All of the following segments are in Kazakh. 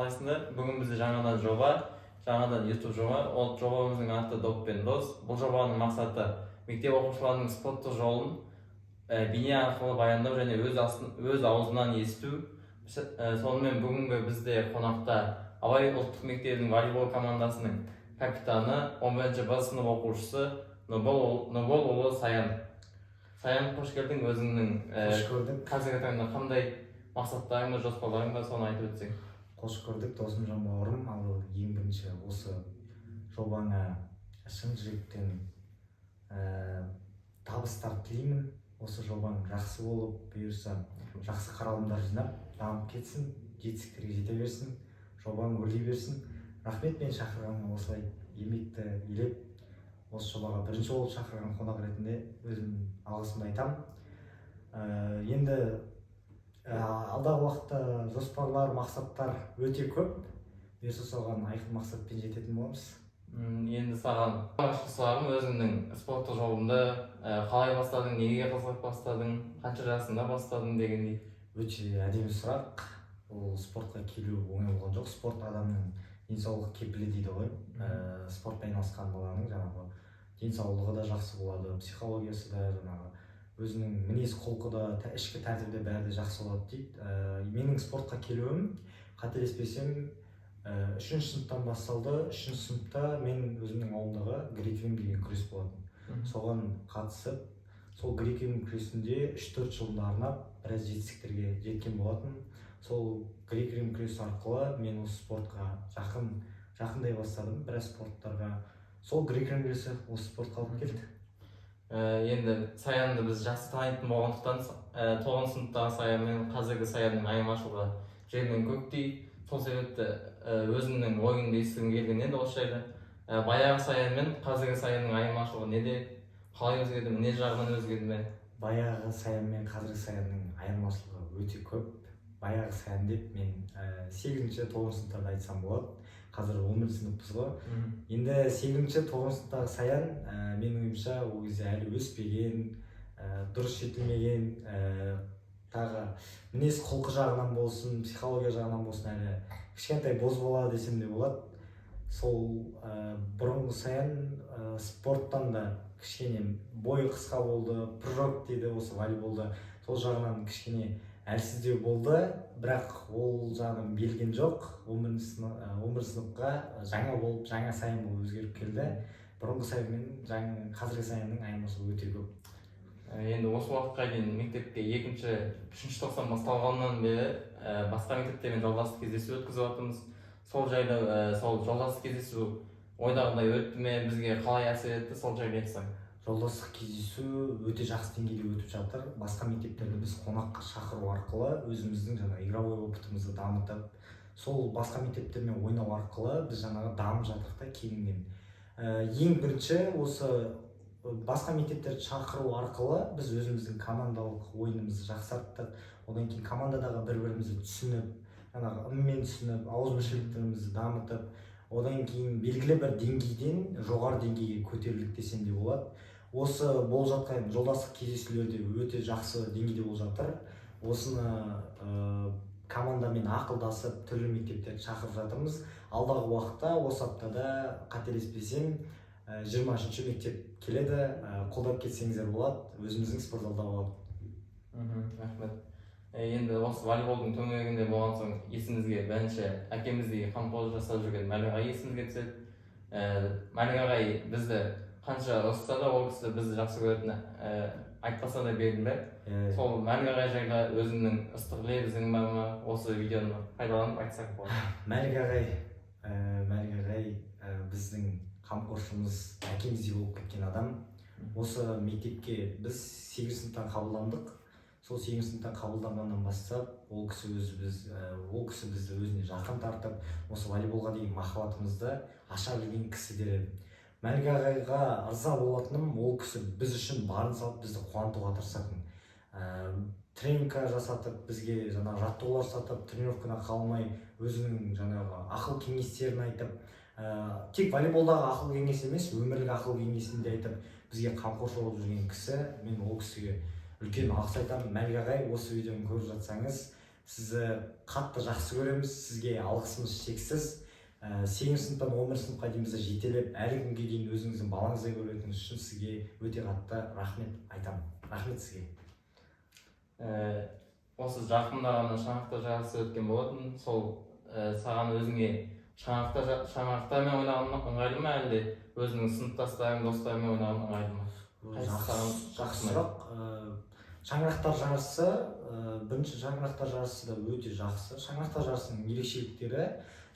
Aslında бүгін бізде жаңадан YouTube жоба. Ол жобамыздың аты Доп пен Дос. Бұл жобаның мақсаты мектеп оқушыларының спорттық жолын бейне арқылы баяндау және өз аузынан есту. Сонымен бүгінгі бізде қонақта Абай ұлттық мектебінің волейбол командасының капитаны, 11-ші б сынып оқушысы Нұрболұлы Саян. Саян, қош келдің. Өзіңнің қазіргі таңда қандай мақсаттарың бар, жоспарларың бар, соны айтып өтсең. Қош көрдік досым, жан бауырым. Ал ең бірінші осы жобаңа шын жүректен табыстар тілеймін. Осы жобаң жақсы болып, бұйырса жақсы қаралымдар жинап, дамып кетсін, жетістіктерге жете берсін, жобаң өрлей берсін. Рахмет, мен шақырғаныңа осылай еңбекті елеп, осы жобаға бірінші болып шақырған қонақ ретінде өзім алғысымды айтамын. Енді алдағы уақытта жоспарлар, мақсаттар өте көп. Бұйырса соған айқын мақсатпен жететін боламыз. Енді саған алғашқы сұрағым, өзіңнің спорттық жолыңды қалай бастадың, неге қызығып бастадың, қанша жасында бастадың дегендей. Өте әдемі сұрақ. Ол спортқа келу оңай болған жоқ. Спорт адамның денсаулық кепілі дейді ғой. Спортпен айналысқан баланың жаңағы денсаулығы да жақсы болады, психологиясы да, жаңағы өзінің мінез құлқы да, ішкі тәртібі де бәрі де жақсы болады дейді. Менің спортқа келуім, қателеспесем, 3-ші сыныптан басталды. 3-ші сыныпта мен өзімнің ауылымдағы грек-рим деген күрес болатын. Соған қатысып, сол грек-рим күресінде 3-4 жылымды арнап, біраз жетістіктерге жеткен болатын. Сол грек-рим күрес арқылы мен осы спортқа жақындай бастадым. Біраз спорттарға сол грек-рим күресі осы спортқа алып келді. Енді Саянды біз жақсы танитын болғандықтан, 9 сыныптағы Саян мен қазіргі Саянның айырмашылығы жер мен көктей. Сол себепті өзімнің ойыңды естігім келген еді осы жайлы. Баяғы Саян мен қазіргі Саянның айырмашылығы неде? Қалай өзгерді ме? Не жағынан өзгерді ме? Баяғы Саян мен қазіргі Саянның айырмашылығы өте көп. Баяғы Саян деп мен 8-ші 9 сыныптарда айтсам болады. Қазір 11 сыныппыз ғой. Енді 8-ші 9 сыныптағы Саян менің ойымша ол кезде әлі өспеген, дұрыс жетілмеген, тағы мінез құлқы жағынан болсын, психология жағынан болсын, әлі кішкентай бозбала десем де болады. Сол бұрынғы Саян спорттан да кішкене бойы қысқа болды, прыжок дейді осы волейболда. Сол жағынан кішкене әлсіздеу болды, бірақ ол жағынан берілген жоқ. 11 сыныпқа жаңа болып, жаңа Саян болып өзгеріп келді. Бұрынғы Саян мен қазіргі Саянның айырмашылығы өте көп. Енді осы уақытқа дейін мектепте 2-3 тоқсан басталғаннан бері басқа мектептермен жолдастық кездесу өткізіп жатырмыз. Сол жайлы, сол жолдастық кездесу ойдағыдай өтті ме, бізге қалай әсер етті, сол жайлы айтсаң. Жолдастық кездесу өте жақсы деңгейде өтіп жатыр. Басқа мектептерді біз қонаққа шақыру арқылы өзіміздің жаңағы игровой опытымызды дамытып, сол басқа мектептермен ойнау арқылы біз жаңағы дамып жатырық та кеңінен. Ең бірінші осы басқа мектептерді шақыру арқылы біз өзіміздің командалық ойынымызды жақсарттық. Одан кейін командадағы бір-бірімізді түсініп, жаңағы ыммен түсініп, ауызбіршіліктерімізді дамытып, одан кейін белгілі бір деңгейден жоғары деңгейге көтерілдік десем де болады. Осы болып жатқан жолдастық кездесулерде өте жақсы деңгейде болып жатыр. Осыны командамен ақылдасып, түрлі мектептерді шақырып жатырмыз. Алдағы уақытта осы аптада қателеспесем 20-ші мектеп келеді. Қолдап кетсеңіздер болады. Өзіміздің спорт залда болады. Рахмет. Енді осы волейболдың төңірегінде болған соң есімізге бірінші әкеміздегі қамқорлық жасап жүрген Мәлік ағай есімізге түседі. Мәлік ағай бізді қанша ұрысса да, ол кісі бізді жақсы көретіні айтпаса да белгілі. Сол Мәлік ағай жайлы өзіңнің ыстық лебізің бар ма? Осы видеоны пайдаланып айтсақ болады. Мәлік ағай біздің қамқоршымыз, әкеміздей болып кеткен адам. Осы мектепке біз 8 сыныптан қабылдандық. Сол 8 сыныптан қабылданғаннан бастап, ол кісі бізді өзіне жақын тартып, осы волейболға деген махаббатымызды аша білген кісі дер. Мәлік ағайға ырза болатыным, ол кісі біз үшін барын салып, бізді қуантуға тырысатын. Тренинг жасатып, бізге жаңағы жаттығулар жасатып, тренировкаға қалмай, өзінің жаңағы ақыл кеңестерін айтып, тек волейболдағы ақыл кеңес емес, өмірлік ақыл кеңесін де айтып, бізге қамқоршы болып жүрген кісі. Мен ол кісіге үлкен алғыс айтамын. Мәлік ағай, осы видеоны көріп жатсаңыз, сізді қатты жақсы көреміз, сізге алғысымыз шексіз. 8 сыныптан 11 сыныпқа дейін бізді жетелеп, әлі күнге дейін өзіңіздің балаңыздай көретініңіз үшін сізге өте қатты рахмет айтамын. Рахмет сізге. Осы жақында ғана шаңғақта жарысы өткен болатын. Сол саған өзіңе шаңғақтармен ойнаған ыңғайлы ма, әлде өзіңнің сыныптастарың, достарымен ойнаған ыңғайлы ма? Жақсы сұрақ. Шаңырақтар жарысы, бірінші шаңырақтар жарысы да өте жақсы. Шаңырақтар жарысының ерекшеліктері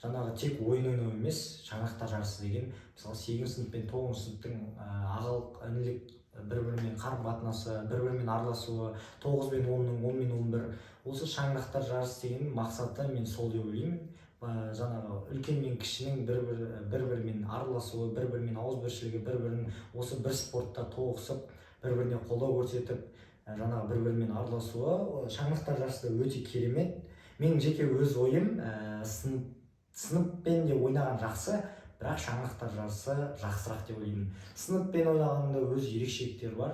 жаңағы тек ойын ойнау емес. Шаңырақтар жарысы деген мысалы 8 сынып пен 9 сыныптың ағалық інілік бір-бірімен қарым-қатынасы, бір-бірімен араласуы, 9 пен 10-ның 10 мен 11. Осы шаңырақтар жарысы деген мақсаты мен сол деп ойлаймын. Жаңағы үлкен мен кішінің бір-бірімен араласуы, бір-бірімен ауызбіршілігі, бір-бірін осы бір спортта тоғысып, бір-біріне қолдау көрсетіп, жаңағы бір-бірімен араласуы шаңырақтар жарысы өте керемет. Менің жеке өз ойым, сыныппен де ойнаған жақсы, бірақ шаңырақтар жарысы жақсырақ деп ойлаймын. Сыныппен ойнағанда өз ерекшеліктері бар.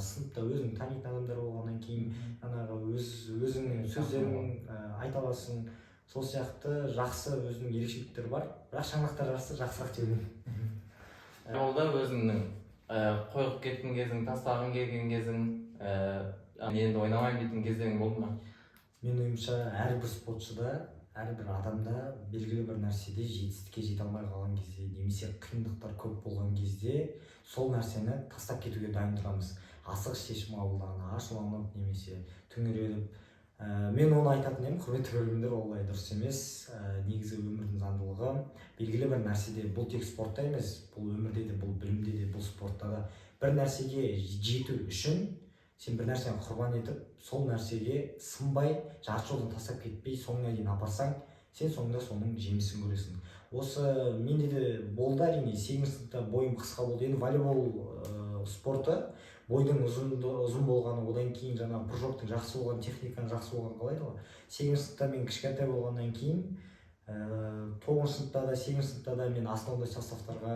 Сыныпта өзің танитын адамдар болғаннан кейін, жаңағы өзіңнің сөздерін айта аласың. Сол сияқты жақсы өзінің ерекшеліктері бар, бірақ шаңырақтар жарысы жақсырақ деп ойлаймын. Жолда өзіңнің қойып кеткен кезің, тастағың келген кезің, енді ойнамайын дейтін кездерің болды ма? Мен ойымша әрбір спортшыда, әрбір адамда белгілі бір нәрседе жетістікке жете алмай қалған кезде, немесе қиындықтар көп болған кезде сол нәрсені тастап кетуге дайын тұрамыз. Асығыс шешім қабылдаған, ашуланып немесе түнеріп. Мен оны айтатын едім, құрметті көрермендер, олай дұрыс емес. Негізі өмірдің заңдылығы белгілі бір нәрседе, бұл тек спортта емес, бұл өмірде де, бұл білімде де, бұл спортта да бір нәрсеге жету үшін сен бір нәрсені құрбан етіп, сол нәрсеге сынбай, жарты жолдан тастап кетпей, соңына дейін апарсаң, сен соңында соның жемісін көресің. Осы менде де болды, әрине, 8 сыныпта бойым қысқа болды. Енді волейбол спорты бойдың ұзын болғаны, одан кейін жаңа прыжоктың жақсы болған, техниканың жақсы болған қалайды ғой. 8 сыныпта мен кішкентай болғаннан кейін 9 сыныпта да 8 сыныпта да мен основной составтарға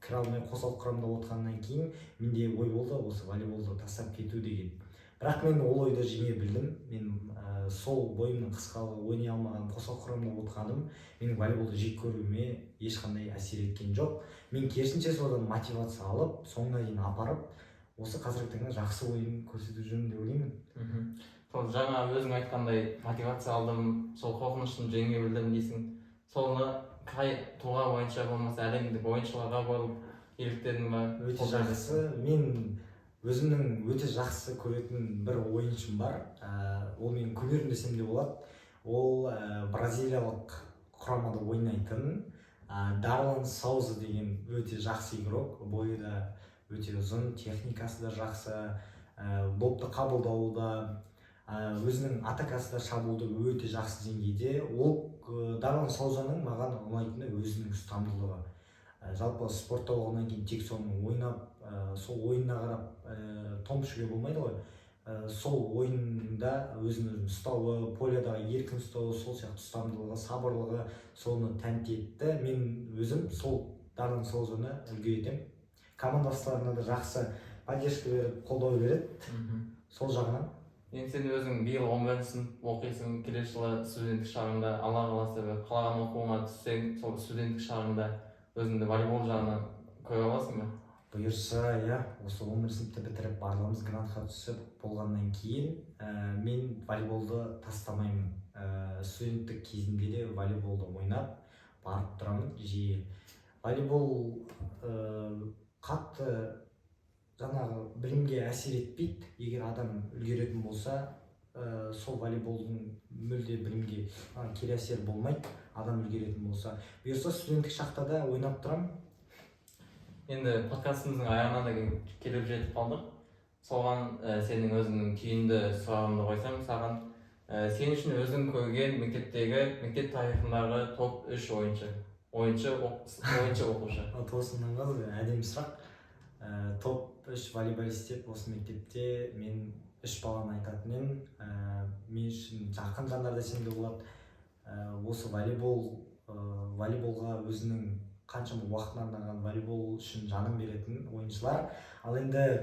кіре алмай қосалқы құрамда отырғаннан кейін менде ой болды осы волейболды тастап кету деген. Бірақ мен ол ойды жеңе білдім. Мен сол бойымның қысқалығы, ойнай алмаған қосалқы құрамда отырғаным менің волейболды жек көруіме ешқандай әсер еткен жоқ. Мен керісінше содан мотивация алып, соңына дейін апарып, осы қазіргі таңда жақсы ойын көрсету жөнінде деп ойлаймын. Сол жаңа өзің айтқандай мотивация алдым, сол қорқынышын жеңе білдім дейсің. Соны қай тұлға бойынша болмаса әлемдік ойыншыларға қойылып еліктедің ба? Өте жақсы. Мен өзімнің өте жақсы көретін бір ойыншым бар. Ол менің кумирім десем де болады. Ол бразилиялық құрамада ойнайтын Дарлан Сауза деген өте жақсы игрок. Бойы да өте ұзын, техникасы да жақсы, допты қабылдауы да, өзінің атакасы да шабуылды өте жақсы деңгейде. Ол Дарлан Саузаның маған ұнайтыны өзінің ұстамдылығы. Жалпы спортта болғаннан кейін тек соны ойнап, сол ойынына қарап том ішуге болмайды ғой. Сол ойында өзін ұстауы, полядағы еркін ұстауы, сол сияқты ұстамдылығы, сабырлығы соны тәнті етті. Мен өзім сол Дарлан Саузаны үлгі етемін. Командастарына да жақсы поддержка беріп, қолдау береді. Сол жағынан. Енді сен өзің биыл 11 сынып оқисың, келесі жылы студенттік шағында, Алла қаласа қалаған оқуыңа түссең, сол студенттік шағында өзіңді волейбол жағынан көре аласың ба? Бұйырса, осы 11 сыныпты бітіріп, барлығымыз грантқа түсіп болғаннан кейін мен волейболды тастамаймын. Студенттік кезімде де волейболды ойнап барып тұрамын жиі. Волейбол қатты жаңағы білімге әсер етпейді. Егер адам үлгеретін болса, сол волейболдың мүлде білімге кері әсер болмайды. Адам үлгеретін болса. Бұйырса студенттік шақта да ойнап тұрамын. Енді подкастымыздың аяғына да келіп жетіп қалдық. Соған сенің өзіңнің түйінді сұрағымды қойсам саған. Сен үшін өзің көрген мектеп тарихындағы топ 3 ойыншы оқушы. Тосыннан қалды, әдемі сұрақ. Топ 3 волейболист деп осы мектепте мен 3 баланы айтатын едім. Мен үшін жақын жандар десем де болады. Осы волейболға өзінің қаншама уақытын арнаған, волейбол үшін жанын беретін ойыншылар. Ал енді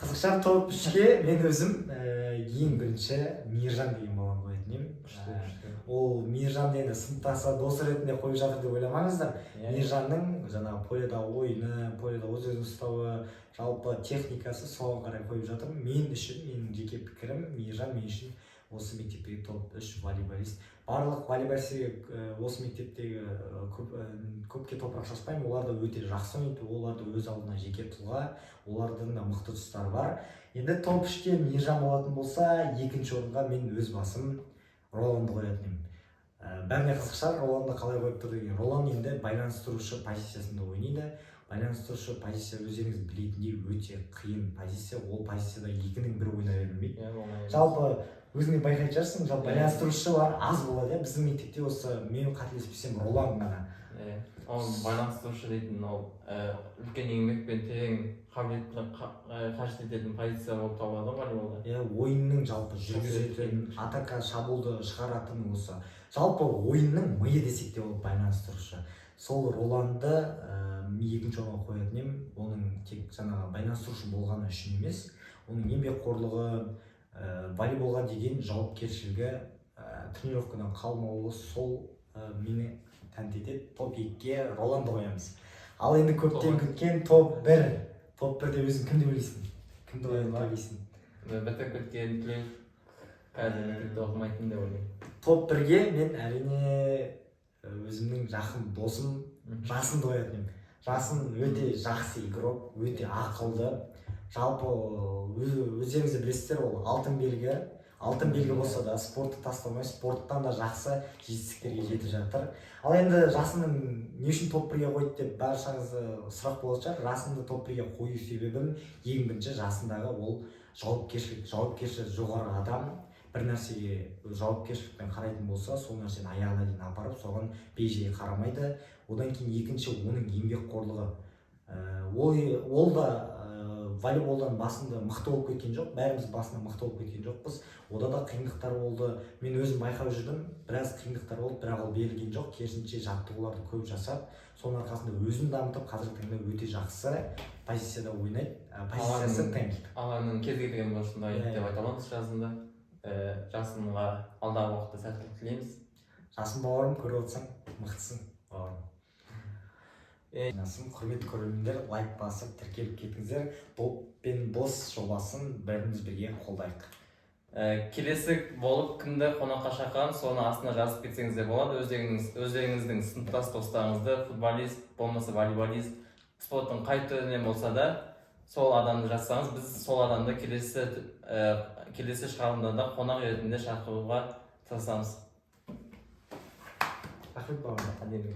қызықша топ 3-ке мен өзім ең бірінші Мейіржан деген баланы қоятын едім. ол мейіржанды енді сыныптасы досы ретінде қойып жатыр деп ойламаңыздар. мейіржанның жаңағы поляда ойыны, поляда өз өзін ұстауы, жалпы техникасы соған қарай қойып жатыр. Мен үшін, менің жеке пікірім, мейіржан мен үшін осы мектептегі топ 3 волейболист. Барлық волейболистер осы мектептегі көпке топырақ шашпаймын, олар да өте жақсы ойнайды, олар да өз алдына жеке тұлға, олардың да мықты тұстары бар. Енді топ 3-те мейіржан болатын болса, екінші орынға мен өз басым Роланды қоятын едім. Бәріне қызық шығар, Роланды қалай қойып тұр деген. Ролан енді байланыстырушы позициясында ойнайды. Байланыстырушы позиция өздеріңіз білетіндей өте қиын позиция. Ол позицияда екінің бірі ойнай бермейді. Жалпы өзіңе байқайтын шығарсың, жалпы байланыстырушы бар аз болады. Біздің мектепте осы мен қателеспесем Ролан ғана. Ол байланыстырушы дейтін ол үлкен еңбекпен терең қабілетті қажет ететін позиция болып табылады волейболда. Ойынның жалпы жүргізетін, атака шабуылды шығаратын осы. Жалпы ойынның миы десек те ол байланыстырушы. Сол Роланды екінші орынға қоятын едім. Оның тек жаңағы байланыстырушы болғаны үшін емес, оның еңбекқорлығы, волейболға деген жауапкершілігі, тренировкадан қалмауы сол мені тәнті етеді. Топ 2-ге Роланды қоямыз. Ал енді көптен күткен топ 1. Топ 1-де өзің кімді ойлайсың? Кімді ойлайсың? Бітіп кеткен түлек қазір мектепте оқымайтын деп ойлаймын. Топ 1-ге мен әрине өзімнің жақын досым Жасынды қоятын едім. Жасын өте жақсы игрок, өте ақылды. Жалпы өздеріңіз білесіздер, ол алтын белгі. Алтын белгі болса да спортты тастамай, спорттан да жақсы жетістіктерге жетіп жатыр. Ал енді Жасынның не үшін топ 1-ге қойды деп баршаңызды сұрақ болатын шығар. Жасынды топ 1-ге қою себебім ең бірінші Жасындағы ол жауапкершілігі жоғары адам. Бір нәрсеге жауапкершілікпен қарайтын болса, сол нәрсені аяғына дейін апарып, соған бей-жай қарамайды. Одан кейін екінші оның еңбекқорлығы. Ол да волейболдан басында мықты болып кеткен жоқ, бәріміз басында мықты болып кеткен жоқпыз. Ода да қиындықтар болды. Мен өзім байқап жүрдім, біраз қиындықтар болды, бірақ ол берілген жоқ. Керісінше жаттығуларды көп жасап, соның арқасында өзін дамытып, қазіргі таңда өте жақсы позицияда ойнайды. Позициясы тәңкіп. Алаңның кез келген бұрышында ойнайды деп айта аламыз Жасынды. Жасынға алдағы уақытта сәттілік тілейміз. Жасын бауырым, көріп отырсаң, мықтысың бауырым. Құрметті көрермендер, лайк басып тіркеліп кетіңіздер. Доп пен дос жобасын бәріміз бірге қолдайық. Келесі болып кімді қонаққа шақырған, соны астына жазып кетсеңіздер болады. Өздеріңіздің сыныптас достарыңызды, футболист, болмаса волейболист, спорттың қай түрінен болса да, сол адамды жазсаңыз, біз сол адамды келесі шығарылымдарда қонақ ретінде шақыруға тырысамыз. Рахмет бауырым.